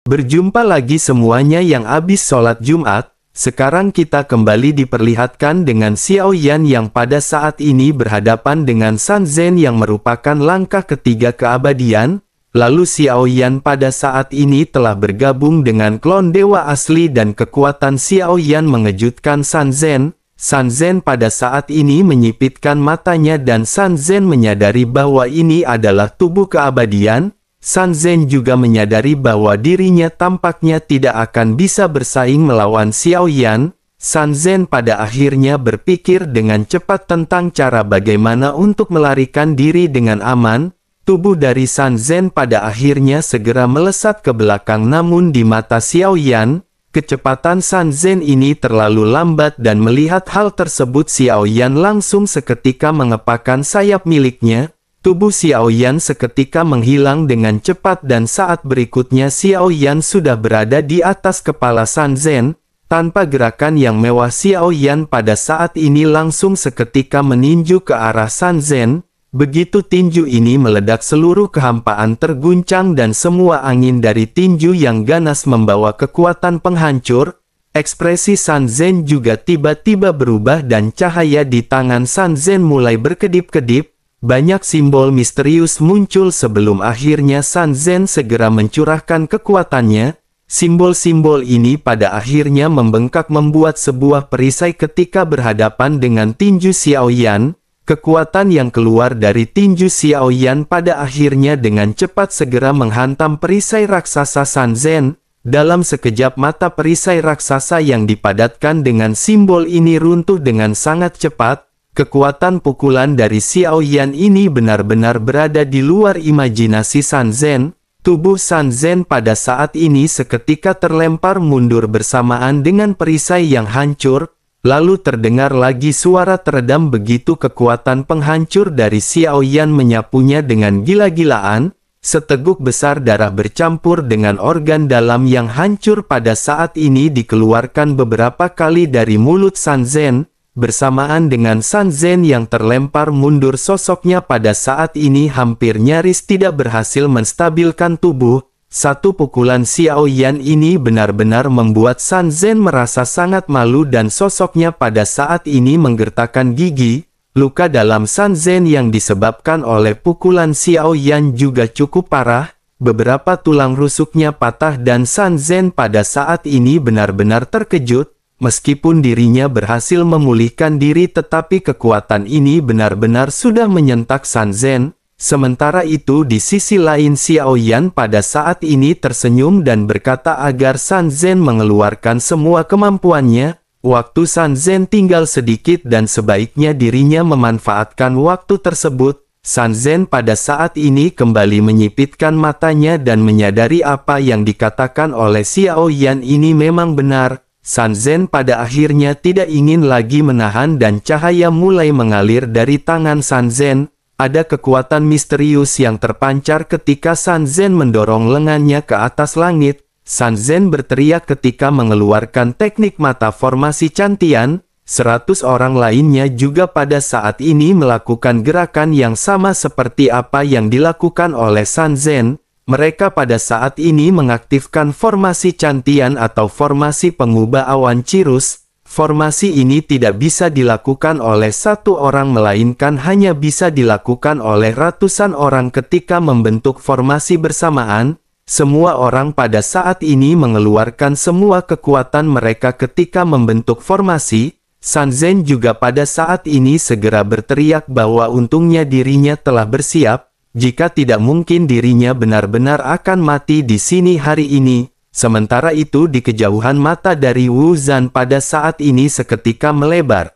Berjumpa lagi semuanya yang habis sholat Jumat. Sekarang kita kembali diperlihatkan dengan Xiao Yan yang pada saat ini berhadapan dengan San Zhen yang merupakan langkah ketiga keabadian. Lalu Xiao Yan pada saat ini telah bergabung dengan klon dewa asli dan kekuatan Xiao Yan mengejutkan San Zhen. San Zhen pada saat ini menyipitkan matanya dan San Zhen menyadari bahwa ini adalah tubuh keabadian. San Zhen juga menyadari bahwa dirinya tampaknya tidak akan bisa bersaing melawan Xiao Yan. San Zhen pada akhirnya berpikir dengan cepat tentang cara bagaimana untuk melarikan diri dengan aman. Tubuh dari San Zhen pada akhirnya segera melesat ke belakang, namun di mata Xiao Yan, kecepatan San Zhen ini terlalu lambat dan melihat hal tersebut Xiao Yan langsung seketika mengepakkan sayap miliknya. Tubuh Xiao Yan seketika menghilang dengan cepat dan saat berikutnya Xiao Yan sudah berada di atas kepala San Zhen. Tanpa gerakan yang mewah Xiao Yan pada saat ini langsung seketika meninju ke arah San Zhen. Begitu tinju ini meledak seluruh kehampaan terguncang dan semua angin dari tinju yang ganas membawa kekuatan penghancur. Ekspresi San Zhen juga tiba-tiba berubah dan cahaya di tangan San Zhen mulai berkedip-kedip. Banyak simbol misterius muncul sebelum akhirnya San Zhen segera mencurahkan kekuatannya. Simbol-simbol ini pada akhirnya membengkak membuat sebuah perisai ketika berhadapan dengan tinju Xiao Yan. Kekuatan yang keluar dari tinju Xiao Yan pada akhirnya dengan cepat segera menghantam perisai raksasa San Zhen. Dalam sekejap mata perisai raksasa yang dipadatkan dengan simbol ini runtuh dengan sangat cepat. Kekuatan pukulan dari Xiao Yan ini benar-benar berada di luar imajinasi San Zhen. Tubuh San Zhen pada saat ini seketika terlempar mundur bersamaan dengan perisai yang hancur. Lalu terdengar lagi suara teredam begitu kekuatan penghancur dari Xiao Yan menyapunya dengan gila-gilaan. Seteguk besar darah bercampur dengan organ dalam yang hancur pada saat ini dikeluarkan beberapa kali dari mulut San Zhen. Bersamaan dengan San Zhen yang terlempar mundur, sosoknya pada saat ini hampir nyaris tidak berhasil menstabilkan tubuh. Satu pukulan Xiao Yan ini benar-benar membuat San Zhen merasa sangat malu dan sosoknya pada saat ini menggertakkan gigi. Luka dalam San Zhen yang disebabkan oleh pukulan Xiao Yan juga cukup parah. Beberapa tulang rusuknya patah dan San Zhen pada saat ini benar-benar terkejut. Meskipun dirinya berhasil memulihkan diri tetapi kekuatan ini benar-benar sudah menyentak San Zhen. Sementara itu di sisi lain Xiao Yan pada saat ini tersenyum dan berkata agar San Zhen mengeluarkan semua kemampuannya. Waktu San Zhen tinggal sedikit dan sebaiknya dirinya memanfaatkan waktu tersebut. San Zhen pada saat ini kembali menyipitkan matanya dan menyadari apa yang dikatakan oleh Xiao Yan ini memang benar. San Zhen pada akhirnya tidak ingin lagi menahan dan cahaya mulai mengalir dari tangan San Zhen. Ada kekuatan misterius yang terpancar ketika San Zhen mendorong lengannya ke atas langit. San Zhen berteriak ketika mengeluarkan teknik mata formasi cantian. 100 orang lainnya juga pada saat ini melakukan gerakan yang sama seperti apa yang dilakukan oleh San Zhen. Mereka pada saat ini mengaktifkan formasi cantian atau formasi pengubah awan cirrus. Formasi ini tidak bisa dilakukan oleh satu orang melainkan hanya bisa dilakukan oleh ratusan orang ketika membentuk formasi bersamaan. Semua orang pada saat ini mengeluarkan semua kekuatan mereka ketika membentuk formasi. San Zhen juga pada saat ini segera berteriak bahwa untungnya dirinya telah bersiap. Jika tidak mungkin dirinya benar-benar akan mati di sini hari ini. Sementara itu di kejauhan mata dari Wu Zhan pada saat ini seketika melebar.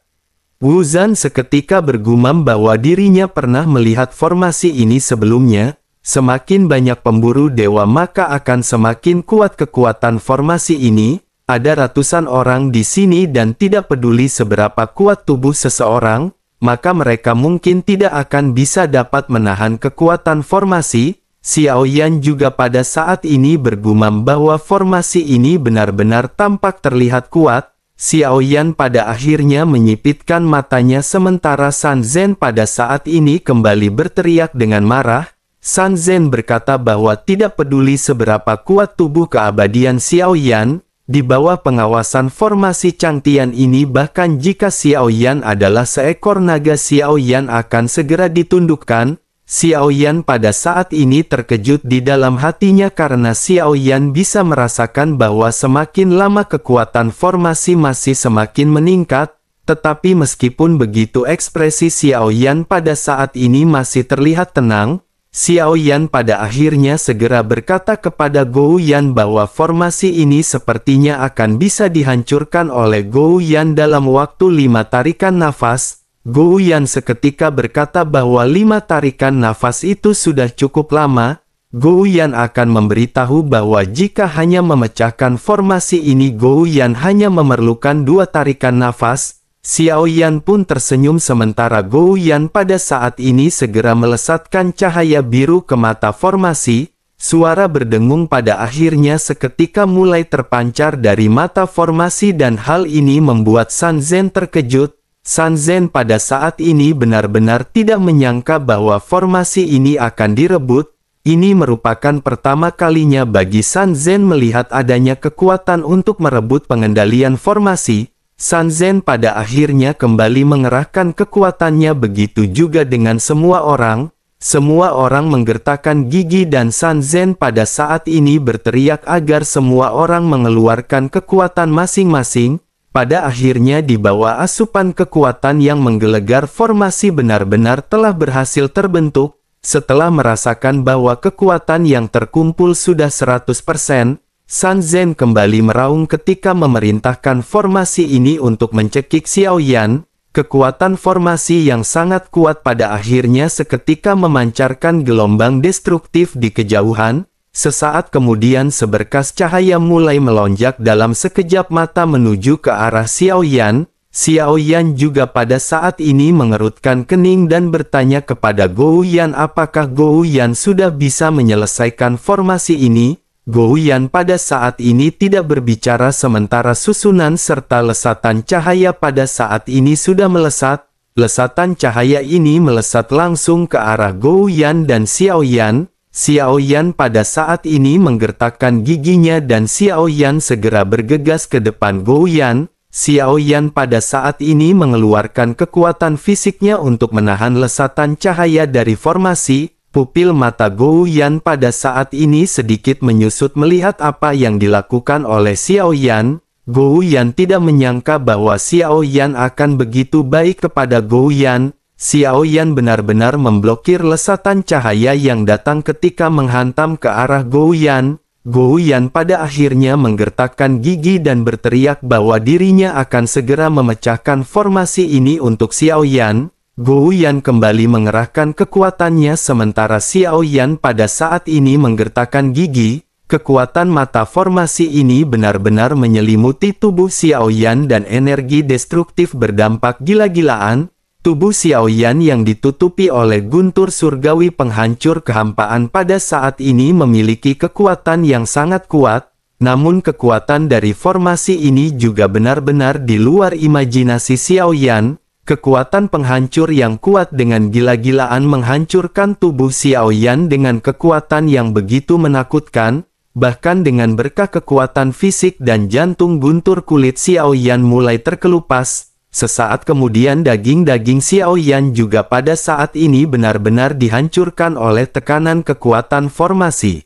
Wu Zhan seketika bergumam bahwa dirinya pernah melihat formasi ini sebelumnya. Semakin banyak pemburu dewa maka akan semakin kuat kekuatan formasi ini. Ada ratusan orang di sini dan tidak peduli seberapa kuat tubuh seseorang, maka mereka mungkin tidak akan bisa dapat menahan kekuatan formasi. Xiao Yan juga pada saat ini bergumam bahwa formasi ini benar-benar tampak terlihat kuat. Xiao Yan pada akhirnya menyipitkan matanya sementara San Zhen pada saat ini kembali berteriak dengan marah. Sun Zhen berkata bahwa tidak peduli seberapa kuat tubuh keabadian Xiao Yan, di bawah pengawasan formasi Changtian ini bahkan jika Xiao Yan adalah seekor naga Xiao Yan akan segera ditundukkan. Xiao Yan pada saat ini terkejut di dalam hatinya karena Xiao Yan bisa merasakan bahwa semakin lama kekuatan formasi masih semakin meningkat. Tetapi meskipun begitu ekspresi Xiao Yan pada saat ini masih terlihat tenang, Xiao Yan pada akhirnya segera berkata kepada Gou Yan bahwa formasi ini sepertinya akan bisa dihancurkan oleh Gou Yan dalam waktu 5 tarikan nafas. Gou Yan seketika berkata bahwa 5 tarikan nafas itu sudah cukup lama. Gou Yan akan memberitahu bahwa jika hanya memecahkan formasi ini Gou Yan hanya memerlukan 2 tarikan nafas. Xiao Yan pun tersenyum sementara Gou Yan pada saat ini segera melesatkan cahaya biru ke mata formasi. Suara berdengung pada akhirnya seketika mulai terpancar dari mata formasi dan hal ini membuat Sun Zhen terkejut. Sun Zhen pada saat ini benar-benar tidak menyangka bahwa formasi ini akan direbut. Ini merupakan pertama kalinya bagi Sun Zhen melihat adanya kekuatan untuk merebut pengendalian formasi. Sun Zhen pada akhirnya kembali mengerahkan kekuatannya, begitu juga dengan semua orang. Semua orang menggertakkan gigi dan Sun Zhen pada saat ini berteriak agar semua orang mengeluarkan kekuatan masing-masing. Pada akhirnya di bawah asupan kekuatan yang menggelegar formasi benar-benar telah berhasil terbentuk. Setelah merasakan bahwa kekuatan yang terkumpul sudah 100%, Sun Zhen kembali meraung ketika memerintahkan formasi ini untuk mencekik Xiao Yan. Kekuatan formasi yang sangat kuat pada akhirnya seketika memancarkan gelombang destruktif di kejauhan. Sesaat kemudian seberkas cahaya mulai melonjak dalam sekejap mata menuju ke arah Xiao Yan. Xiao Yan juga pada saat ini mengerutkan kening dan bertanya kepada Gou Yan apakah Gou Yan sudah bisa menyelesaikan formasi ini. Gou Yan pada saat ini tidak berbicara sementara susunan serta lesatan cahaya pada saat ini sudah melesat. Lesatan cahaya ini melesat langsung ke arah Gou Yan dan Xiao Yan. Xiao Yan pada saat ini menggertakkan giginya dan Xiao Yan segera bergegas ke depan Gou Yan. Xiao Yan pada saat ini mengeluarkan kekuatan fisiknya untuk menahan lesatan cahaya dari formasi. Pupil mata Gou Yan pada saat ini sedikit menyusut melihat apa yang dilakukan oleh Xiao Yan. Gou Yan tidak menyangka bahwa Xiao Yan akan begitu baik kepada Gou Yan. Xiao Yan benar-benar memblokir lesatan cahaya yang datang ketika menghantam ke arah Gou Yan. Gou Yan pada akhirnya menggertakkan gigi dan berteriak bahwa dirinya akan segera memecahkan formasi ini untuk Xiao Yan. Gou Yan kembali mengerahkan kekuatannya sementara Xiao Yan pada saat ini menggertakkan gigi. Kekuatan mata formasi ini benar-benar menyelimuti tubuh Xiao Yan dan energi destruktif berdampak gila-gilaan. Tubuh Xiao Yan yang ditutupi oleh guntur surgawi penghancur kehampaan pada saat ini memiliki kekuatan yang sangat kuat. Namun kekuatan dari formasi ini juga benar-benar di luar imajinasi Xiao Yan. Kekuatan penghancur yang kuat dengan gila-gilaan menghancurkan tubuh Xiao Yan dengan kekuatan yang begitu menakutkan. Bahkan dengan berkah kekuatan fisik dan jantung guntur kulit Xiao Yan mulai terkelupas. Sesaat kemudian daging-daging Xiao Yan juga pada saat ini benar-benar dihancurkan oleh tekanan kekuatan formasi.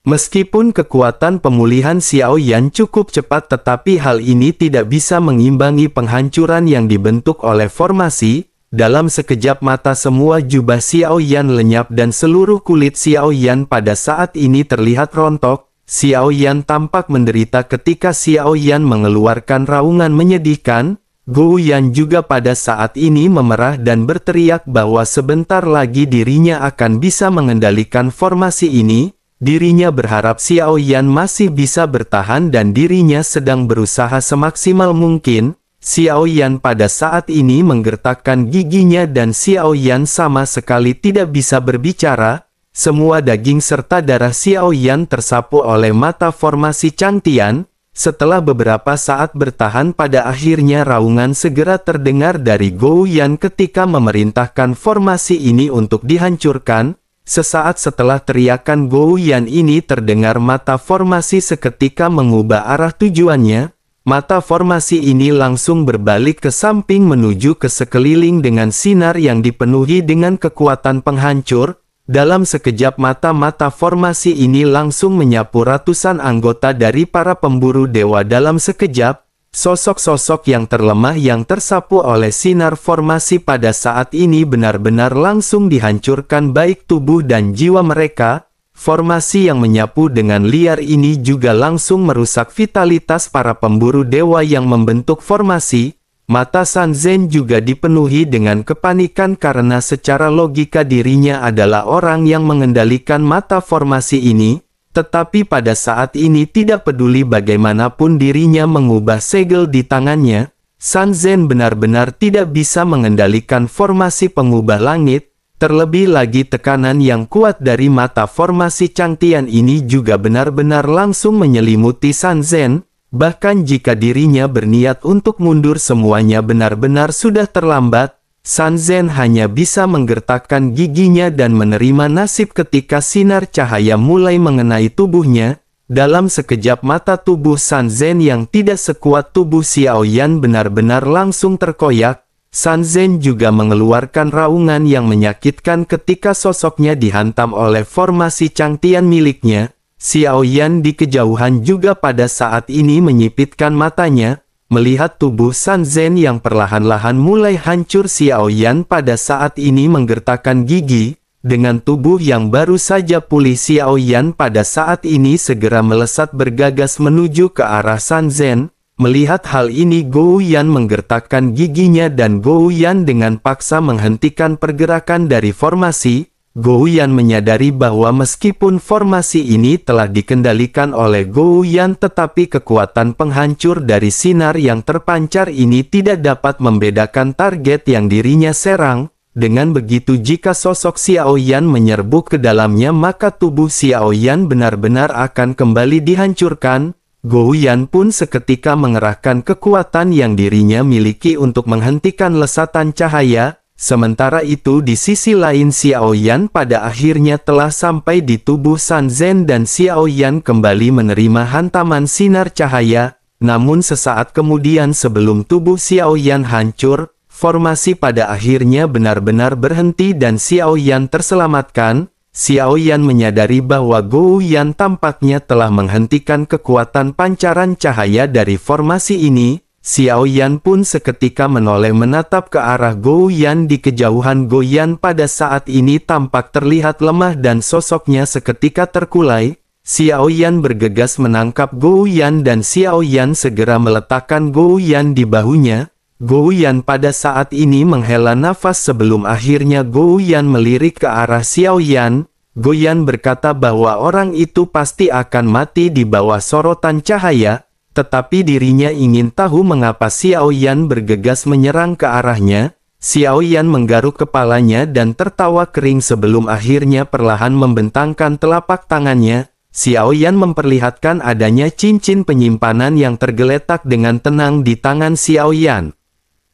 Meskipun kekuatan pemulihan Xiao Yan cukup cepat tetapi hal ini tidak bisa mengimbangi penghancuran yang dibentuk oleh formasi. Dalam sekejap mata semua jubah Xiao Yan lenyap dan seluruh kulit Xiao Yan pada saat ini terlihat rontok. Xiao Yan tampak menderita ketika Xiao Yan mengeluarkan raungan menyedihkan. Gou Yan juga pada saat ini memerah dan berteriak bahwa sebentar lagi dirinya akan bisa mengendalikan formasi ini. Dirinya berharap Xiao Yan masih bisa bertahan dan dirinya sedang berusaha semaksimal mungkin. Xiao Yan pada saat ini menggertakkan giginya dan Xiao Yan sama sekali tidak bisa berbicara. Semua daging serta darah Xiao Yan tersapu oleh mata formasi Changtian. Setelah beberapa saat bertahan pada akhirnya raungan segera terdengar dari Gou Yan ketika memerintahkan formasi ini untuk dihancurkan. Sesaat setelah teriakan Gou Yan ini terdengar, mata formasi seketika mengubah arah tujuannya. Mata formasi ini langsung berbalik ke samping menuju ke sekeliling dengan sinar yang dipenuhi dengan kekuatan penghancur. Dalam sekejap mata formasi ini langsung menyapu ratusan anggota dari para pemburu dewa. Dalam sekejap, sosok-sosok yang terlemah yang tersapu oleh sinar formasi pada saat ini benar-benar langsung dihancurkan baik tubuh dan jiwa mereka. Formasi yang menyapu dengan liar ini juga langsung merusak vitalitas para pemburu dewa yang membentuk formasi. Mata San Zen juga dipenuhi dengan kepanikan karena secara logika dirinya adalah orang yang mengendalikan mata formasi ini. Tetapi pada saat ini tidak peduli bagaimanapun dirinya mengubah segel di tangannya, San Zen benar-benar tidak bisa mengendalikan formasi pengubah langit. Terlebih lagi tekanan yang kuat dari mata formasi Changtian ini juga benar-benar langsung menyelimuti San Zen. Bahkan jika dirinya berniat untuk mundur, semuanya benar-benar sudah terlambat. San Zen hanya bisa menggertakkan giginya dan menerima nasib ketika sinar cahaya mulai mengenai tubuhnya. Dalam sekejap mata tubuh San Zen yang tidak sekuat tubuh Xiao Yan benar-benar langsung terkoyak. San Zen juga mengeluarkan raungan yang menyakitkan ketika sosoknya dihantam oleh formasi Changtian miliknya. Xiao Yan di kejauhan juga pada saat ini menyipitkan matanya, melihat tubuh San Zen yang perlahan-lahan mulai hancur. Xiao Yan pada saat ini menggertakkan gigi, dengan tubuh yang baru saja pulih Xiao Yan pada saat ini segera melesat bergagas menuju ke arah San Zen. Melihat hal ini, Gou Yan menggertakkan giginya dan Gou Yan dengan paksa menghentikan pergerakan dari formasi. Gou Yan menyadari bahwa meskipun formasi ini telah dikendalikan oleh Gou Yan, tetapi kekuatan penghancur dari sinar yang terpancar ini tidak dapat membedakan target yang dirinya serang. Dengan begitu, jika sosok Xiao Yan menyerbu ke dalamnya, maka tubuh Xiao Yan benar-benar akan kembali dihancurkan. Gou Yan pun seketika mengerahkan kekuatan yang dirinya miliki untuk menghentikan lesatan cahaya. Sementara itu di sisi lain, Xiao Yan pada akhirnya telah sampai di tubuh San Zen dan Xiao Yan kembali menerima hantaman sinar cahaya. Namun sesaat kemudian sebelum tubuh Xiao Yan hancur, formasi pada akhirnya benar-benar berhenti dan Xiao Yan terselamatkan. Xiao Yan menyadari bahwa Gou Yan tampaknya telah menghentikan kekuatan pancaran cahaya dari formasi ini. Xiao Yan pun seketika menoleh menatap ke arah Gou Yan di kejauhan. Gou Yan pada saat ini tampak terlihat lemah dan sosoknya seketika terkulai. Xiao Yan bergegas menangkap Gou Yan dan Xiao Yan segera meletakkan Gou Yan di bahunya. Gou Yan pada saat ini menghela nafas sebelum akhirnya Gou Yan melirik ke arah Xiao Yan. Gou Yan berkata bahwa orang itu pasti akan mati di bawah sorotan cahaya. Tetapi dirinya ingin tahu mengapa Xiao Yan bergegas menyerang ke arahnya. Xiao Yan menggaruk kepalanya dan tertawa kering sebelum akhirnya perlahan membentangkan telapak tangannya. Xiao Yan memperlihatkan adanya cincin penyimpanan yang tergeletak dengan tenang di tangan Xiao Yan.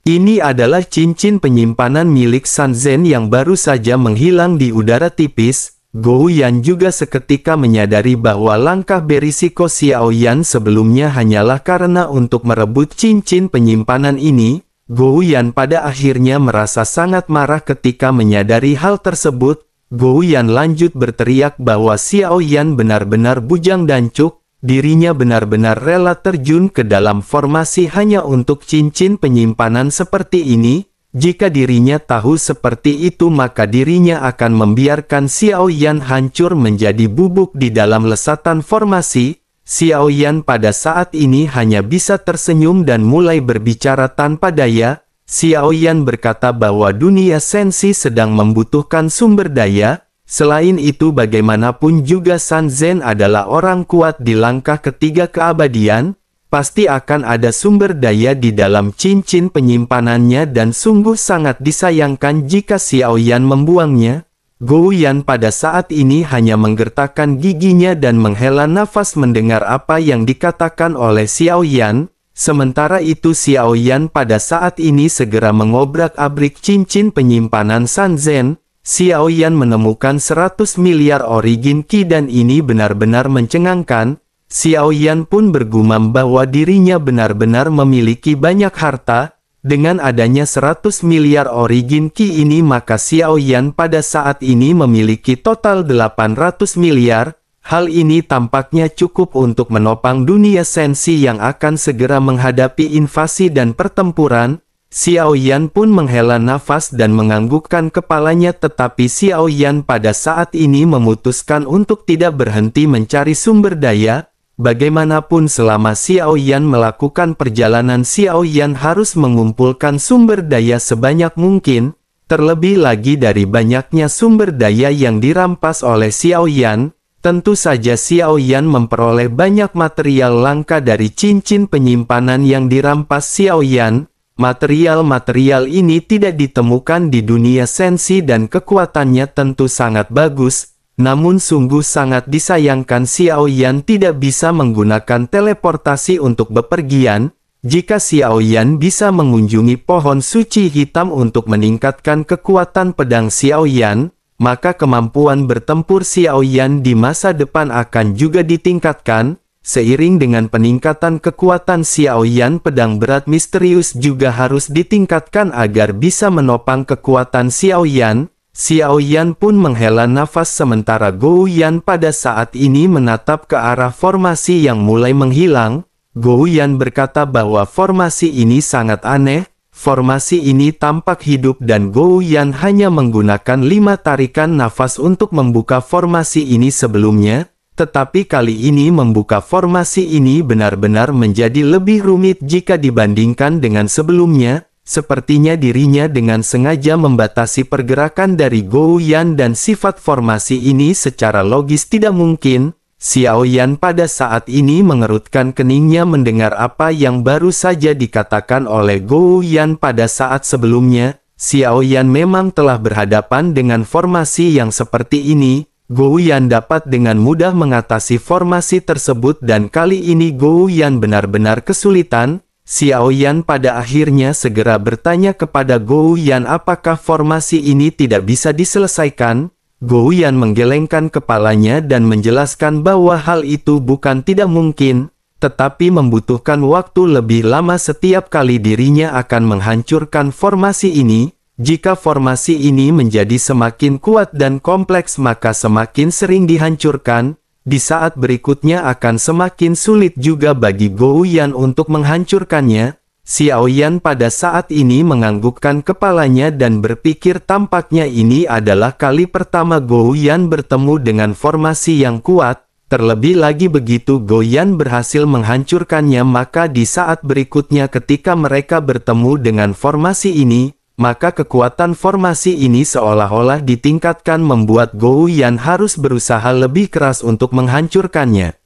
Ini adalah cincin penyimpanan milik San Zen yang baru saja menghilang di udara tipis. Gou Yan juga seketika menyadari bahwa langkah berisiko Xiao Yan sebelumnya hanyalah karena untuk merebut cincin penyimpanan ini. Gou Yan pada akhirnya merasa sangat marah ketika menyadari hal tersebut. Gou Yan lanjut berteriak bahwa Xiao Yan benar-benar bujang dan cuk. Dirinya benar-benar rela terjun ke dalam formasi hanya untuk cincin penyimpanan seperti ini. Jika dirinya tahu seperti itu, maka dirinya akan membiarkan Xiao Yan hancur menjadi bubuk di dalam lesatan formasi. Xiao Yan pada saat ini hanya bisa tersenyum dan mulai berbicara tanpa daya. Xiao Yan berkata bahwa dunia sensi sedang membutuhkan sumber daya. Selain itu, bagaimanapun juga San Zen adalah orang kuat di langkah ketiga keabadian. Pasti akan ada sumber daya di dalam cincin penyimpanannya dan sungguh sangat disayangkan jika Xiao Yan membuangnya. Gou Yan pada saat ini hanya menggertakkan giginya dan menghela nafas mendengar apa yang dikatakan oleh Xiao Yan. Sementara itu Xiao Yan pada saat ini segera mengobrak-abrik cincin penyimpanan San Zen. Xiao Yan menemukan 100 miliar origin Qi dan ini benar-benar mencengangkan. Xiao Yan pun bergumam bahwa dirinya benar-benar memiliki banyak harta. Dengan adanya 100 miliar origin Qi ini maka Xiao Yan pada saat ini memiliki total 800 miliar. Hal ini tampaknya cukup untuk menopang dunia sensi yang akan segera menghadapi invasi dan pertempuran. Xiao Yan pun menghela nafas dan menganggukkan kepalanya, tetapi Xiao Yan pada saat ini memutuskan untuk tidak berhenti mencari sumber daya. Bagaimanapun selama Xiao Yan melakukan perjalanan, Xiao Yan harus mengumpulkan sumber daya sebanyak mungkin, terlebih lagi dari banyaknya sumber daya yang dirampas oleh Xiao Yan. Tentu saja Xiao Yan memperoleh banyak material langka dari cincin penyimpanan yang dirampas Xiao Yan. Material-material ini tidak ditemukan di dunia sensi dan kekuatannya tentu sangat bagus. Namun sungguh sangat disayangkan Xiao Yan tidak bisa menggunakan teleportasi untuk bepergian. Jika Xiao Yan bisa mengunjungi pohon suci hitam untuk meningkatkan kekuatan pedang Xiao Yan, maka kemampuan bertempur Xiao Yan di masa depan akan juga ditingkatkan. Seiring dengan peningkatan kekuatan Xiao Yan, pedang berat misterius juga harus ditingkatkan agar bisa menopang kekuatan Xiao Yan. Xiao Yan pun menghela nafas sementara Gou Yan pada saat ini menatap ke arah formasi yang mulai menghilang. Gou Yan berkata bahwa formasi ini sangat aneh. Formasi ini tampak hidup dan Gou Yan hanya menggunakan 5 tarikan nafas untuk membuka formasi ini sebelumnya. Tetapi kali ini membuka formasi ini benar-benar menjadi lebih rumit jika dibandingkan dengan sebelumnya. Sepertinya dirinya dengan sengaja membatasi pergerakan dari Gou Yan dan sifat formasi ini secara logis tidak mungkin. Xiao Yan pada saat ini mengerutkan keningnya mendengar apa yang baru saja dikatakan oleh Gou Yan pada saat sebelumnya. Xiao Yan memang telah berhadapan dengan formasi yang seperti ini. Gou Yan dapat dengan mudah mengatasi formasi tersebut dan kali ini Gou Yan benar-benar kesulitan. Xiao Yan pada akhirnya segera bertanya kepada Gou Yan apakah formasi ini tidak bisa diselesaikan. Gou Yan menggelengkan kepalanya dan menjelaskan bahwa hal itu bukan tidak mungkin, tetapi membutuhkan waktu lebih lama setiap kali dirinya akan menghancurkan formasi ini. Jika formasi ini menjadi semakin kuat dan kompleks maka semakin sering dihancurkan, di saat berikutnya akan semakin sulit juga bagi Gou Yan untuk menghancurkannya. Xiao Yan pada saat ini menganggukkan kepalanya dan berpikir tampaknya ini adalah kali pertama Gou Yan bertemu dengan formasi yang kuat. Terlebih lagi begitu Gou Yan berhasil menghancurkannya maka di saat berikutnya ketika mereka bertemu dengan formasi ini, maka kekuatan formasi ini seolah-olah ditingkatkan membuat Gou Yan harus berusaha lebih keras untuk menghancurkannya.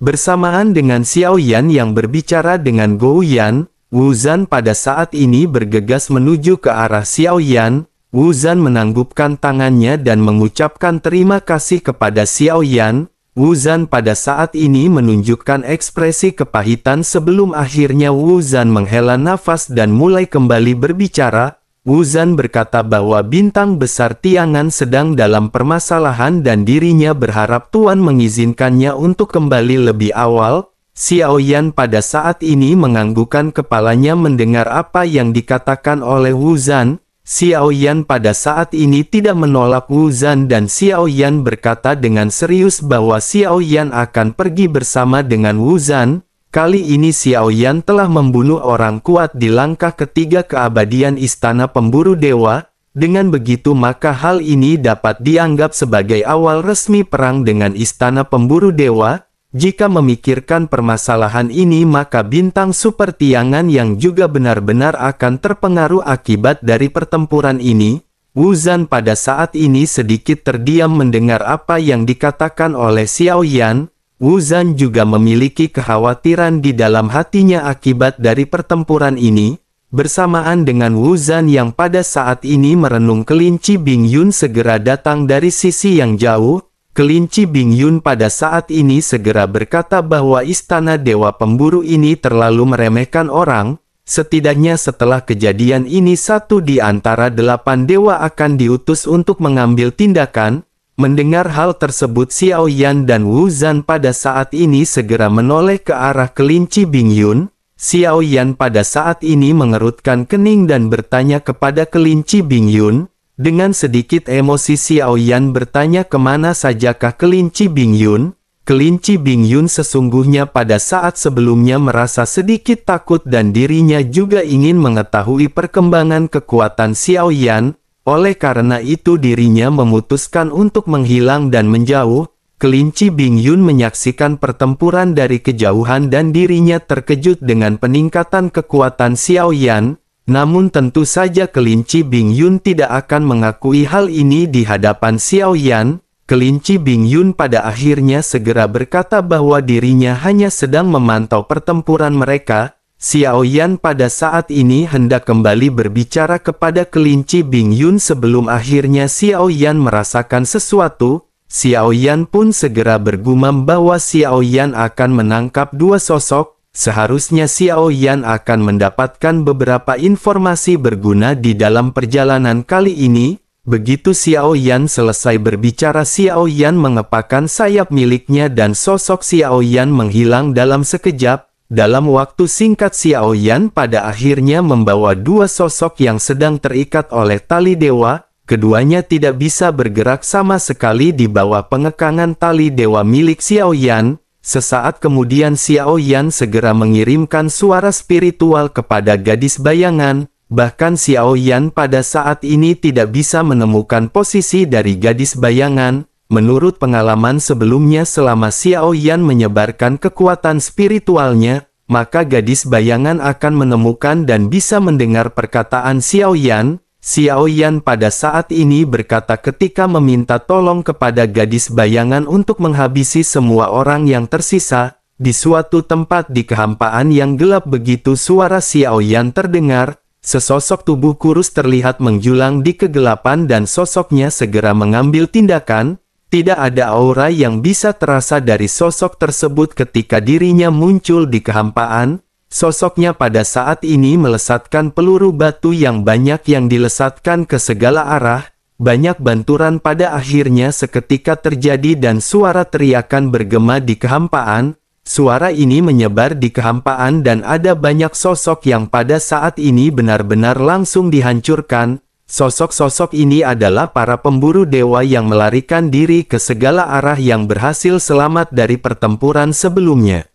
Bersamaan dengan Xiao Yan yang berbicara dengan Gou Yan, Wu Zhan pada saat ini bergegas menuju ke arah Xiao Yan. Wu Zhan menanggupkan tangannya dan mengucapkan terima kasih kepada Xiao Yan. Wu Zhan pada saat ini menunjukkan ekspresi kepahitan sebelum akhirnya Wu Zhan menghela nafas dan mulai kembali berbicara. Wu Zhan berkata bahwa bintang besar Tiangan sedang dalam permasalahan dan dirinya berharap Tuan mengizinkannya untuk kembali lebih awal. Xiao Yan pada saat ini menganggukkan kepalanya mendengar apa yang dikatakan oleh Wu Zhan. Xiao Yan pada saat ini tidak menolak Wu Zhan dan Xiao Yan berkata dengan serius bahwa Xiao Yan akan pergi bersama dengan Wu Zhan. Kali ini Xiao Yan telah membunuh orang kuat di langkah ketiga keabadian Istana Pemburu Dewa. Dengan begitu maka hal ini dapat dianggap sebagai awal resmi perang dengan Istana Pemburu Dewa. Jika memikirkan permasalahan ini maka bintang Super Tiangan yang juga benar-benar akan terpengaruh akibat dari pertempuran ini. Wu Zhan pada saat ini sedikit terdiam mendengar apa yang dikatakan oleh Xiao Yan. Wu Zhan juga memiliki kekhawatiran di dalam hatinya akibat dari pertempuran ini. Bersamaan dengan Wu Zhan yang pada saat ini merenung, kelinci Bing Yun segera datang dari sisi yang jauh. Kelinci Bing Yun pada saat ini segera berkata bahwa Istana Dewa Pemburu ini terlalu meremehkan orang. Setidaknya setelah kejadian ini satu di antara 8 dewa akan diutus untuk mengambil tindakan. Mendengar hal tersebut Xiao Yan dan Wu Zhan pada saat ini segera menoleh ke arah kelinci Bingyun. Xiao Yan pada saat ini mengerutkan kening dan bertanya kepada kelinci Bingyun. Dengan sedikit emosi Xiao Yan bertanya kemana sajakah kelinci Bingyun. Kelinci Bingyun sesungguhnya pada saat sebelumnya merasa sedikit takut dan dirinya juga ingin mengetahui perkembangan kekuatan Xiao Yan. Oleh karena itu dirinya memutuskan untuk menghilang dan menjauh. Kelinci Bingyun menyaksikan pertempuran dari kejauhan dan dirinya terkejut dengan peningkatan kekuatan Xiao Yan. Namun tentu saja kelinci Bingyun tidak akan mengakui hal ini di hadapan Xiao Yan. Kelinci Bingyun pada akhirnya segera berkata bahwa dirinya hanya sedang memantau pertempuran mereka. Xiao Yan pada saat ini hendak kembali berbicara kepada kelinci Bingyun sebelum akhirnya Xiao Yan merasakan sesuatu. Xiao Yan pun segera bergumam bahwa Xiao Yan akan menangkap dua sosok. Seharusnya Xiao Yan akan mendapatkan beberapa informasi berguna di dalam perjalanan kali ini. Begitu Xiao Yan selesai berbicara, Xiao Yan mengepakkan sayap miliknya dan sosok Xiao Yan menghilang dalam sekejap. Dalam waktu singkat Xiao Yan pada akhirnya membawa dua sosok yang sedang terikat oleh tali dewa. Keduanya tidak bisa bergerak sama sekali di bawah pengekangan tali dewa milik Xiao Yan. Sesaat kemudian Xiao Yan segera mengirimkan suara spiritual kepada gadis bayangan. Bahkan Xiao Yan pada saat ini tidak bisa menemukan posisi dari gadis bayangan. Menurut pengalaman sebelumnya selama Xiao Yan menyebarkan kekuatan spiritualnya, maka gadis bayangan akan menemukan dan bisa mendengar perkataan Xiao Yan. Xiao Yan pada saat ini berkata ketika meminta tolong kepada gadis bayangan untuk menghabisi semua orang yang tersisa. Di suatu tempat di kehampaan yang gelap begitu suara Xiao Yan terdengar, sesosok tubuh kurus terlihat menjulang di kegelapan dan sosoknya segera mengambil tindakan. Tidak ada aura yang bisa terasa dari sosok tersebut ketika dirinya muncul di kehampaan. Sosoknya pada saat ini melesatkan peluru batu yang banyak yang dilesatkan ke segala arah. Banyak benturan pada akhirnya seketika terjadi dan suara teriakan bergema di kehampaan. Suara ini menyebar di kehampaan dan ada banyak sosok yang pada saat ini benar-benar langsung dihancurkan. Sosok-sosok ini adalah para pemburu dewa yang melarikan diri ke segala arah yang berhasil selamat dari pertempuran sebelumnya.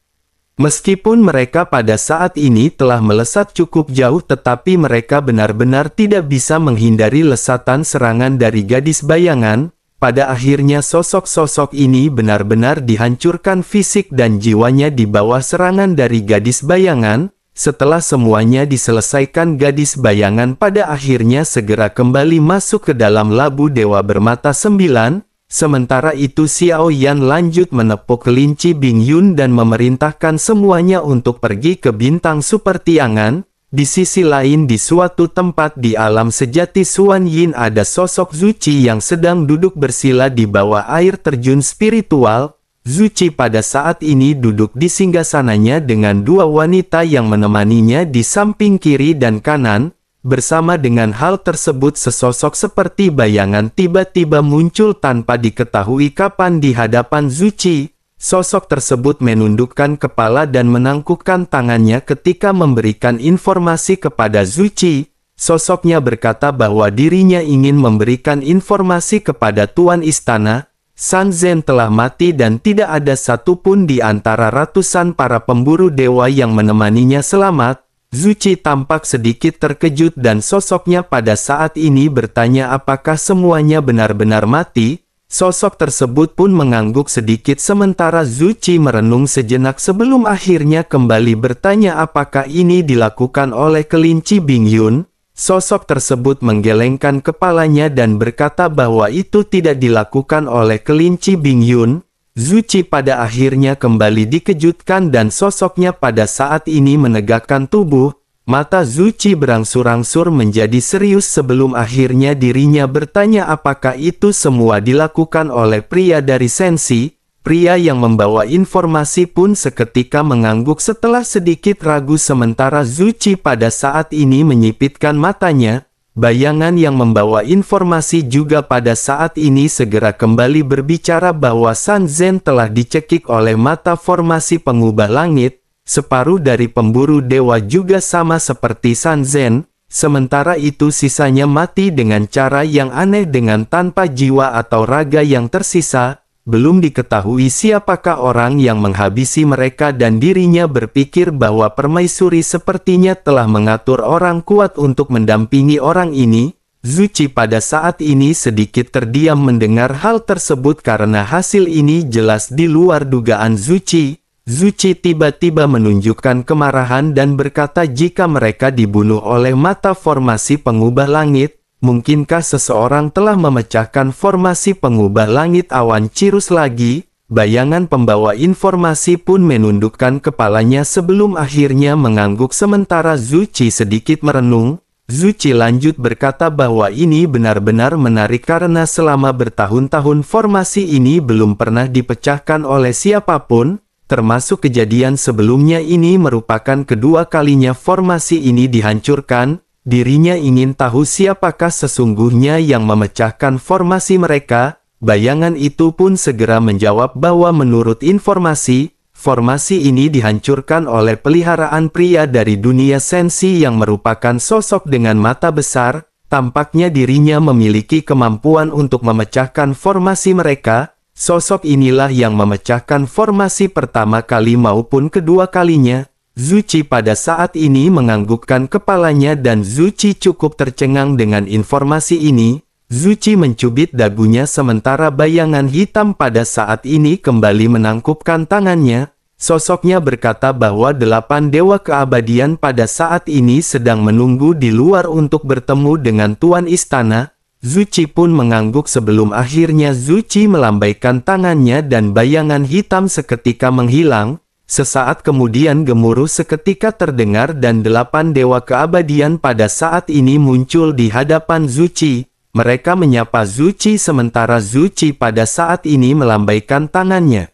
Meskipun mereka pada saat ini telah melesat cukup jauh tetapi mereka benar-benar tidak bisa menghindari lesatan serangan dari gadis bayangan. Pada akhirnya sosok-sosok ini benar-benar dihancurkan fisik dan jiwanya di bawah serangan dari gadis bayangan. Setelah semuanya diselesaikan gadis bayangan pada akhirnya segera kembali masuk ke dalam labu dewa bermata 9. Sementara itu Xiao Yan lanjut menepuk kelinci Bingyun dan memerintahkan semuanya untuk pergi ke bintang super tiangan. Di sisi lain di suatu tempat di alam sejati Xuan Yin ada sosok Zuci yang sedang duduk bersila di bawah air terjun spiritual. Zuci pada saat ini duduk di singgasananya dengan dua wanita yang menemaninya di samping kiri dan kanan. Bersama dengan hal tersebut sesosok seperti bayangan tiba-tiba muncul tanpa diketahui kapan di hadapan Zuci. Sosok tersebut menundukkan kepala dan menangkukkan tangannya ketika memberikan informasi kepada Zuci. Sosoknya berkata bahwa dirinya ingin memberikan informasi kepada Tuan Istana. San Zhen telah mati dan tidak ada satupun di antara ratusan para pemburu dewa yang menemaninya selamat. Zuci tampak sedikit terkejut dan sosoknya pada saat ini bertanya apakah semuanya benar-benar mati. Sosok tersebut pun mengangguk sedikit sementara Zuci merenung sejenak sebelum akhirnya kembali bertanya apakah ini dilakukan oleh kelinci Bingyun. Sosok tersebut menggelengkan kepalanya dan berkata bahwa itu tidak dilakukan oleh kelinci Bingyun. Zuci pada akhirnya kembali dikejutkan dan sosoknya pada saat ini menegakkan tubuh. Mata Zuci berangsur-angsur menjadi serius sebelum akhirnya dirinya bertanya apakah itu semua dilakukan oleh pria dari Sensi. Pria yang membawa informasi pun seketika mengangguk setelah sedikit ragu sementara Zuchi pada saat ini menyipitkan matanya. Bayangan yang membawa informasi juga pada saat ini segera kembali berbicara bahwa San Zen telah dicekik oleh mata formasi pengubah langit. Separuh dari pemburu dewa juga sama seperti San Zen. Sementara itu sisanya mati dengan cara yang aneh dengan tanpa jiwa atau raga yang tersisa. Belum diketahui siapakah orang yang menghabisi mereka dan dirinya berpikir bahwa permaisuri sepertinya telah mengatur orang kuat untuk mendampingi orang ini. Zuchi pada saat ini sedikit terdiam mendengar hal tersebut karena hasil ini jelas di luar dugaan Zuchi. Zuchi tiba-tiba menunjukkan kemarahan dan berkata jika mereka dibunuh oleh mata formasi pengubah langit, mungkinkah seseorang telah memecahkan formasi pengubah langit awan Cirrus lagi? Bayangan pembawa informasi pun menundukkan kepalanya sebelum akhirnya mengangguk sementara Zuchi sedikit merenung. Zuchi lanjut berkata bahwa ini benar-benar menarik karena selama bertahun-tahun formasi ini belum pernah dipecahkan oleh siapapun, termasuk kejadian sebelumnya ini merupakan kedua kalinya formasi ini dihancurkan. Dirinya ingin tahu siapakah sesungguhnya yang memecahkan formasi mereka. Bayangan itu pun segera menjawab bahwa menurut informasi, formasi ini dihancurkan oleh peliharaan pria dari dunia sensi yang merupakan sosok dengan mata besar. Tampaknya dirinya memiliki kemampuan untuk memecahkan formasi mereka. Sosok inilah yang memecahkan formasi pertama kali maupun kedua kalinya. Zuchi pada saat ini menganggukkan kepalanya dan Zuchi cukup tercengang dengan informasi ini. Zuchi mencubit dagunya sementara bayangan hitam pada saat ini kembali menangkupkan tangannya. Sosoknya berkata bahwa 8 dewa keabadian pada saat ini sedang menunggu di luar untuk bertemu dengan Tuan Istana. Zuchi pun mengangguk sebelum akhirnya Zuchi melambaikan tangannya dan bayangan hitam seketika menghilang. Sesaat kemudian gemuruh seketika terdengar dan 8 dewa keabadian pada saat ini muncul di hadapan Zuchi. Mereka menyapa Zuchi sementara Zuchi pada saat ini melambaikan tangannya.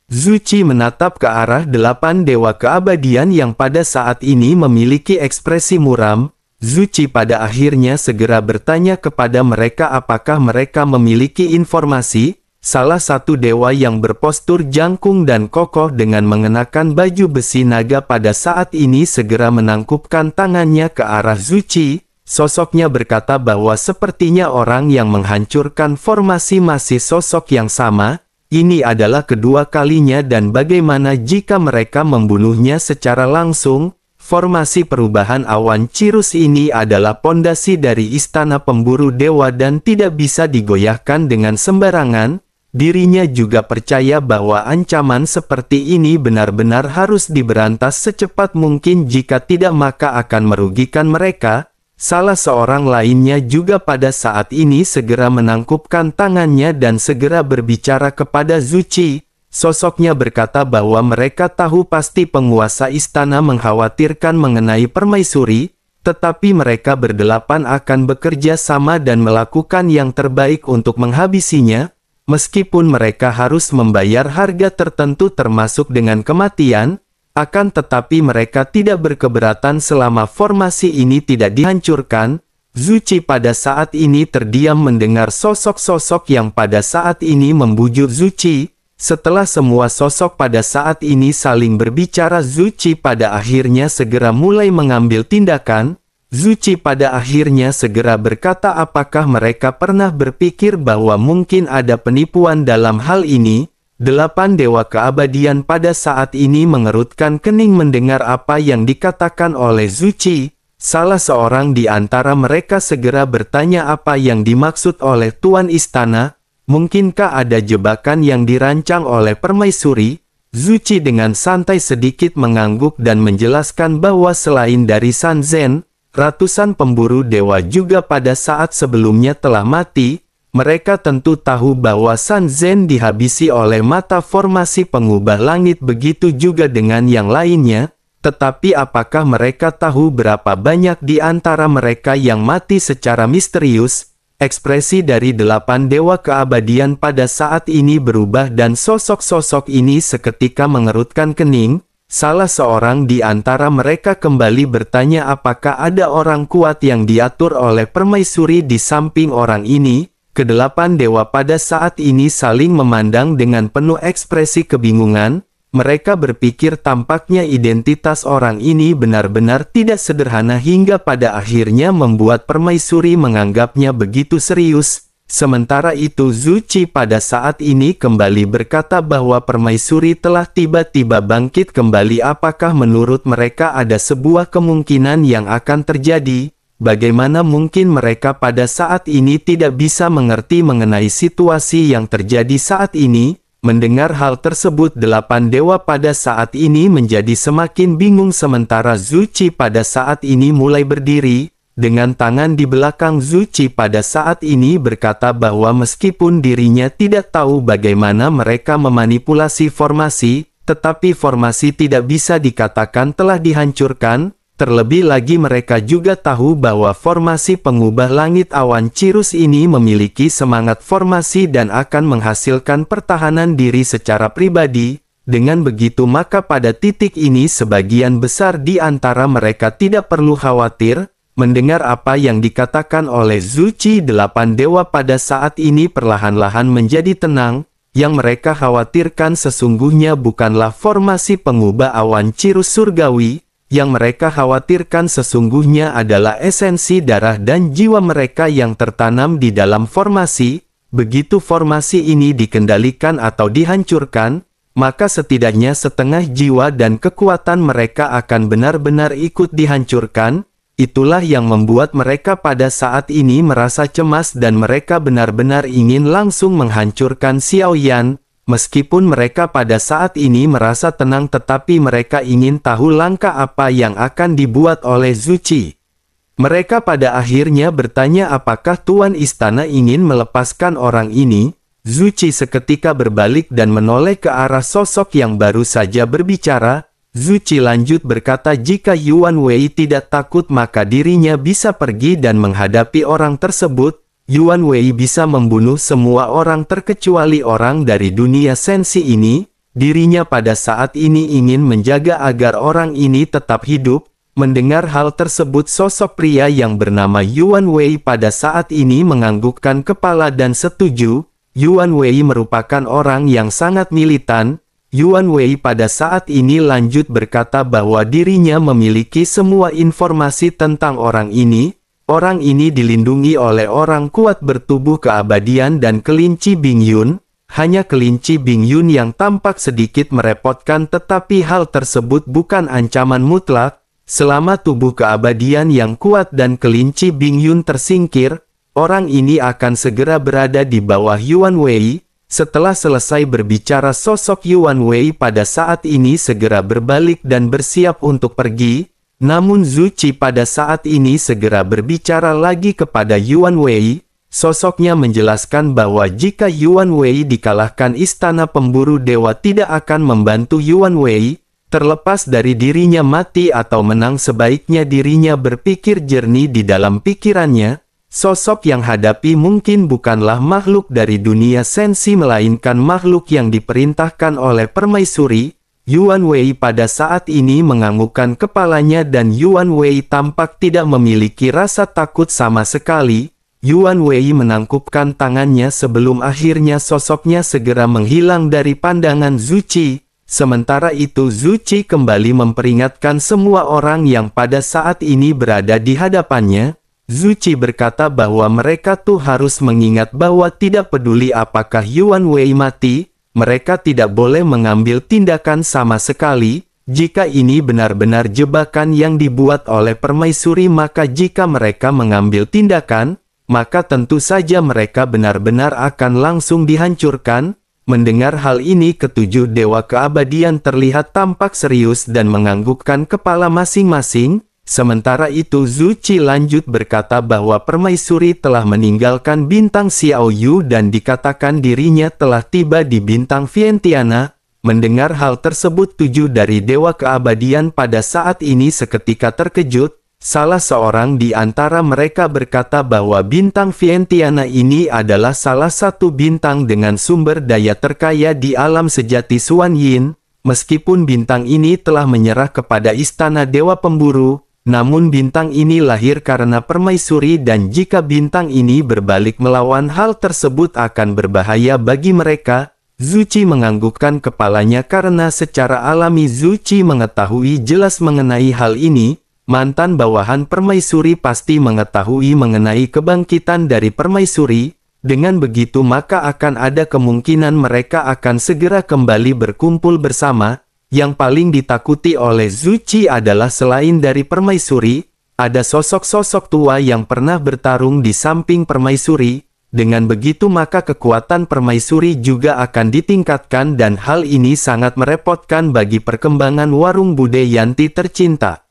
Zuchi menatap ke arah 8 dewa keabadian yang pada saat ini memiliki ekspresi muram. Zuchi pada akhirnya segera bertanya kepada mereka apakah mereka memiliki informasi. Salah satu dewa yang berpostur jangkung dan kokoh dengan mengenakan baju besi naga pada saat ini segera menangkupkan tangannya ke arah Zuchi. Sosoknya berkata bahwa sepertinya orang yang menghancurkan formasi masih sosok yang sama. Ini adalah kedua kalinya dan bagaimana jika mereka membunuhnya secara langsung? Formasi perubahan awan Cirrus ini adalah pondasi dari istana pemburu dewa dan tidak bisa digoyahkan dengan sembarangan. Dirinya juga percaya bahwa ancaman seperti ini benar-benar harus diberantas secepat mungkin jika tidak maka akan merugikan mereka. Salah seorang lainnya juga pada saat ini segera menangkupkan tangannya dan segera berbicara kepada Zuchi. Sosoknya berkata bahwa mereka tahu pasti penguasa istana mengkhawatirkan mengenai permaisuri, tetapi mereka berdelapan akan bekerja sama dan melakukan yang terbaik untuk menghabisinya. Meskipun mereka harus membayar harga tertentu termasuk dengan kematian, akan tetapi mereka tidak berkeberatan selama formasi ini tidak dihancurkan. Zuchi pada saat ini terdiam mendengar sosok-sosok yang pada saat ini membujuk Zuchi. Setelah semua sosok pada saat ini saling berbicara, Zuchi pada akhirnya segera mulai mengambil tindakan. Zuchi pada akhirnya segera berkata apakah mereka pernah berpikir bahwa mungkin ada penipuan dalam hal ini? 8 dewa keabadian pada saat ini mengerutkan kening mendengar apa yang dikatakan oleh Zuchi. Salah seorang di antara mereka segera bertanya apa yang dimaksud oleh Tuan Istana. Mungkinkah ada jebakan yang dirancang oleh permaisuri? Zuchi dengan santai sedikit mengangguk dan menjelaskan bahwa selain dari San Zen, ratusan pemburu dewa juga pada saat sebelumnya telah mati. Mereka tentu tahu bahwa San Zen dihabisi oleh mata formasi pengubah langit, begitu juga dengan yang lainnya. Tetapi apakah mereka tahu berapa banyak di antara mereka yang mati secara misterius? Ekspresi dari 8 dewa keabadian pada saat ini berubah dan sosok-sosok ini seketika mengerutkan kening. Salah seorang di antara mereka kembali bertanya apakah ada orang kuat yang diatur oleh permaisuri di samping orang ini. Kedelapan dewa pada saat ini saling memandang dengan penuh ekspresi kebingungan. Mereka berpikir tampaknya identitas orang ini benar-benar tidak sederhana hingga pada akhirnya membuat permaisuri menganggapnya begitu serius. Sementara itu Zuchi pada saat ini kembali berkata bahwa permaisuri telah tiba-tiba bangkit kembali. Apakah menurut mereka ada sebuah kemungkinan yang akan terjadi? Bagaimana mungkin mereka pada saat ini tidak bisa mengerti mengenai situasi yang terjadi saat ini? Mendengar hal tersebut 8 dewa pada saat ini menjadi semakin bingung sementara Zuchi pada saat ini mulai berdiri. Dengan tangan di belakang Zuchi pada saat ini berkata bahwa meskipun dirinya tidak tahu bagaimana mereka memanipulasi formasi, tetapi formasi tidak bisa dikatakan telah dihancurkan. Terlebih lagi mereka juga tahu bahwa formasi pengubah langit awan Cirrus ini memiliki semangat formasi dan akan menghasilkan pertahanan diri secara pribadi. Dengan begitu maka pada titik ini sebagian besar di antara mereka tidak perlu khawatir. Mendengar apa yang dikatakan oleh Zuchi, 8 dewa pada saat ini perlahan-lahan menjadi tenang. Yang mereka khawatirkan sesungguhnya bukanlah formasi pengubah awan Cirrus surgawi. Yang mereka khawatirkan sesungguhnya adalah esensi darah dan jiwa mereka yang tertanam di dalam formasi. Begitu formasi ini dikendalikan atau dihancurkan, maka setidaknya setengah jiwa dan kekuatan mereka akan benar-benar ikut dihancurkan. Itulah yang membuat mereka pada saat ini merasa cemas dan mereka benar-benar ingin langsung menghancurkan Xiaoyan. Meskipun mereka pada saat ini merasa tenang tetapi mereka ingin tahu langkah apa yang akan dibuat oleh Zuchi. Mereka pada akhirnya bertanya apakah Tuan Istana ingin melepaskan orang ini. Zuchi seketika berbalik dan menoleh ke arah sosok yang baru saja berbicara. Zuchi lanjut berkata jika Yuan Wei tidak takut maka dirinya bisa pergi dan menghadapi orang tersebut. Yuan Wei bisa membunuh semua orang terkecuali orang dari dunia sensi ini. Dirinya pada saat ini ingin menjaga agar orang ini tetap hidup. Mendengar hal tersebut sosok pria yang bernama Yuan Wei pada saat ini menganggukkan kepala dan setuju. Yuan Wei merupakan orang yang sangat militan. Yuan Wei pada saat ini lanjut berkata bahwa dirinya memiliki semua informasi tentang orang ini. Orang ini dilindungi oleh orang kuat bertubuh keabadian dan kelinci Bing Yun. Hanya kelinci Bing Yun yang tampak sedikit merepotkan tetapi hal tersebut bukan ancaman mutlak. Selama tubuh keabadian yang kuat dan kelinci Bing Yun tersingkir, orang ini akan segera berada di bawah Yuan Wei. Setelah selesai berbicara sosok Yuan Wei pada saat ini segera berbalik dan bersiap untuk pergi. Namun Zuchi pada saat ini segera berbicara lagi kepada Yuan Wei. Sosoknya menjelaskan bahwa jika Yuan Wei dikalahkan istana pemburu dewa tidak akan membantu Yuan Wei. Terlepas dari dirinya mati atau menang sebaiknya dirinya berpikir jernih di dalam pikirannya. Sosok yang hadapi mungkin bukanlah makhluk dari dunia sensi melainkan makhluk yang diperintahkan oleh permaisuri. Yuan Wei pada saat ini menganggukkan kepalanya dan Yuan Wei tampak tidak memiliki rasa takut sama sekali. Yuan Wei menangkupkan tangannya sebelum akhirnya sosoknya segera menghilang dari pandangan Zuchi. Sementara itu Zuchi kembali memperingatkan semua orang yang pada saat ini berada di hadapannya. Zuchi berkata bahwa mereka tuh harus mengingat bahwa tidak peduli apakah Yuan Wei mati. Mereka tidak boleh mengambil tindakan sama sekali. Jika ini benar-benar jebakan yang dibuat oleh permaisuri maka jika mereka mengambil tindakan, maka tentu saja mereka benar-benar akan langsung dihancurkan. Mendengar hal ini ketujuh dewa keabadian terlihat tampak serius dan menganggukkan kepala masing-masing. Sementara itu Zuchi lanjut berkata bahwa permaisuri telah meninggalkan bintang Xiaoyu dan dikatakan dirinya telah tiba di bintang Vientiana. Mendengar hal tersebut 7 dari dewa keabadian pada saat ini seketika terkejut. Salah seorang di antara mereka berkata bahwa bintang Vientiana ini adalah salah satu bintang dengan sumber daya terkaya di alam sejati Xuan Yin. Meskipun bintang ini telah menyerah kepada istana Dewa Pemburu, namun bintang ini lahir karena permaisuri dan jika bintang ini berbalik melawan hal tersebut akan berbahaya bagi mereka. Zuchi menganggukkan kepalanya karena secara alami Zuchi mengetahui jelas mengenai hal ini. Mantan bawahan permaisuri pasti mengetahui mengenai kebangkitan dari permaisuri. Dengan begitu maka akan ada kemungkinan mereka akan segera kembali berkumpul bersama. Yang paling ditakuti oleh Zuchi adalah selain dari permaisuri, ada sosok-sosok tua yang pernah bertarung di samping permaisuri. Dengan begitu maka kekuatan permaisuri juga akan ditingkatkan dan hal ini sangat merepotkan bagi perkembangan warung Bude Yanti tercinta.